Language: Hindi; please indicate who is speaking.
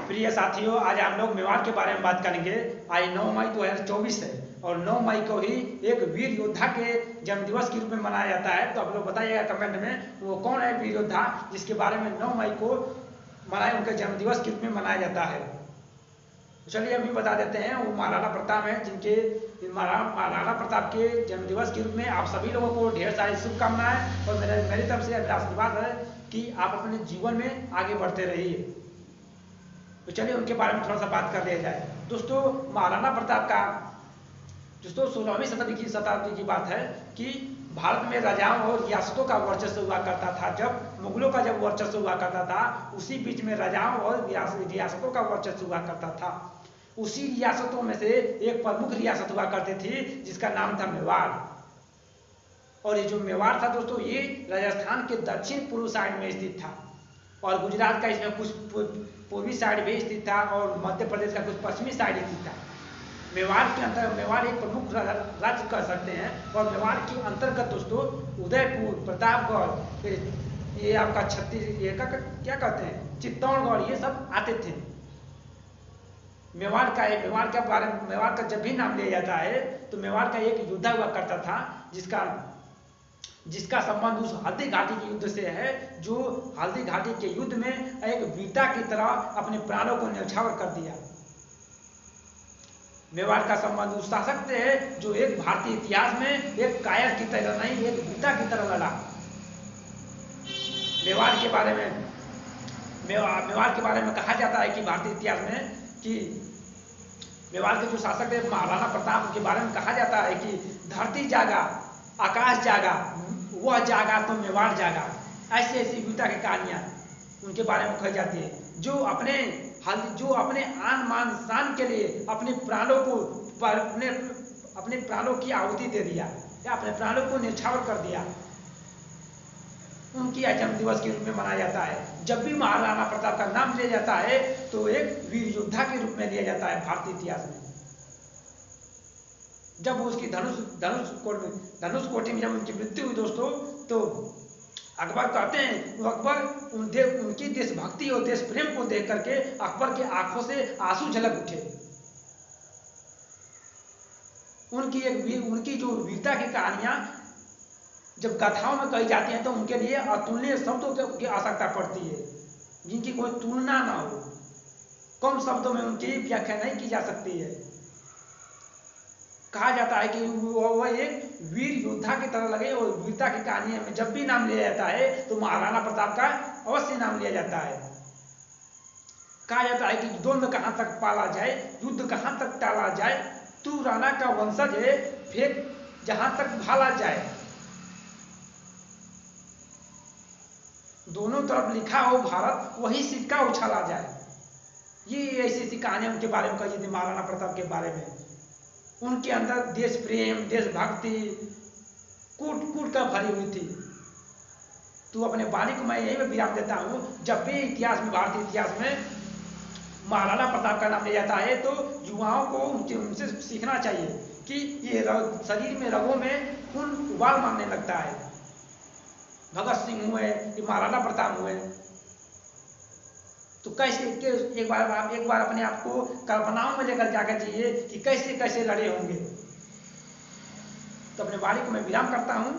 Speaker 1: प्रिय साथियों, आज हम लोग मेवाड़ के बारे में बात करेंगे। आज 9 मई 2024 है और 9 मई को ही एक वीर योद्धा के जन्मदिवस के रूप में मनाया जाता है। तो आप लोग बताइएगा कमेंट में वो कौन है वीर योद्धा जिसके बारे में 9 मई को उनके जन्मदिवस के रूप में मनाया जाता है। तो चलिए अभी बता देते हैं, वो महाराणा प्रताप हैं, जिनके महाराणा प्रताप के जन्मदिवस के रूप में आप सभी लोगों को ढेर सारी शुभकामनाएं और मेरी तरफ से मेरा आशीर्वाद है कि आप अपने जीवन में आगे बढ़ते रहिए। तो चलिए उनके बारे में थोड़ा सा बात कर लिया जाए। दोस्तों, महाराणा प्रताप का 16वीं शताब्दी की बात है कि भारत में राजाओं और रियासतों का वर्चस्व हुआ करता था। जब मुगलों का वर्चस्व हुआ करता था, उसी बीच में राजाओं और रियासतों का वर्चस्व हुआ करता था। उसी रियासतों में से एक प्रमुख रियासत हुआ करती थी जिसका नाम था मेवाड़। और ये जो मेवाड़ था दोस्तों, ये राजस्थान के दक्षिण पूर्व साइड में स्थित था और गुजरात का इसमें कुछ पूर्वी साइड भी स्थित था और मध्य प्रदेश का कुछ पश्चिमी साइड स्थित था। मेवाड़ के अंतर्गत मेवाड़ एक प्रमुख राज्य कह सकते हैं और मेवाड़ के अंतर्गत दोस्तों उदयपुर, प्रतापगढ़, ये आपका क्या कहते हैं, चित्तौड़गढ़, ये सब आते थे। मेवाड़ का जब भी नाम लिया जाता है तो मेवाड़ का एक योद्धा हुआ करता था जिसका संबंध उस हल्दी घाटी के युद्ध से है, जो हल्दी घाटी के युद्ध में एक वीरता की तरह अपने प्राणों को न्यौछावर कर दिया। मेवाड़ का संबंध उस शासक से है जो एक भारतीय इतिहास में एक कायर की तरह नहीं, एक वीरता की तरह लड़ा। मेवाड़ के बारे में कहा जाता है कि भारतीय इतिहास में कि मेवाड़ के जो शासक है महाराणा प्रताप के बारे में कहा जाता है कि धरती जागा, आकाश जागा, वह जागा तो मेवाड़ जागा। ऐसी ऐसी वीरता की कहानियां उनके बारे में कही जाती है, जो अपने आन मान शान के लिए अपने प्राणों की आहुति दे दिया या अपने प्राणों को न्यौछावर कर दिया। उनकी जन्म दिवस के रूप में मनाया जाता है। जब भी महाराणा प्रताप का नाम लिया जाता है तो एक वीर योद्धा के रूप में लिया जाता है भारतीय इतिहास में। जब उसकी धनुष कोटि में जब उनकी मृत्यु हुई दोस्तों, तो अकबर कहते हैं उनकी देशभक्ति और देश प्रेम को देख करके अकबर की आंखों से आंसू झलक उठे। उनकी जो वीरता की कहानियां जब गाथाओं में कही जाती हैं तो उनके लिए अतुलनीय शब्दों की आवश्यकता पड़ती है, जिनकी कोई तुलना ना हो। कम शब्दों में उनकी व्याख्या नहीं की जा सकती है। कहा जाता है कि वह एक वीर योद्धा की तरह लगे और वीरता की कहानी में जब भी नाम लिया जाता है तो महाराणा प्रताप का अवश्य नाम लिया जाता है। कहा जाता है कि द्वंद्व कहां तक पाला जाए, युद्ध कहां तक टाला जाए, तू राणा का वंशज है, फेंक जहां तक भाला जाए। दोनों तरफ लिखा हो भारत, वही सिक्का उछाला जाए। ये ऐसी ऐसी कहानियां उनके बारे में कही जाती, महाराणा प्रताप के बारे में। उनके अंदर देश प्रेम, देशभक्ति कूट कर भरी हुई थी। तो अपने वाणी को मैं यही में विराम देता हूं। जब भी भारतीय इतिहास में महाराणा प्रताप का नाम लिया जाता है तो युवाओं को उनसे सीखना चाहिए कि ये शरीर में रगों में खून उबाल मारने लगता है। भगत सिंह हुए, ये महाराणा प्रताप हुए, तो कैसे एक बार अपने आप को कल्पनाओं में लेकर जाकर चाहिए कि कैसे कैसे लड़े होंगे। तो अपने वाणी को मैं विराम करता हूं।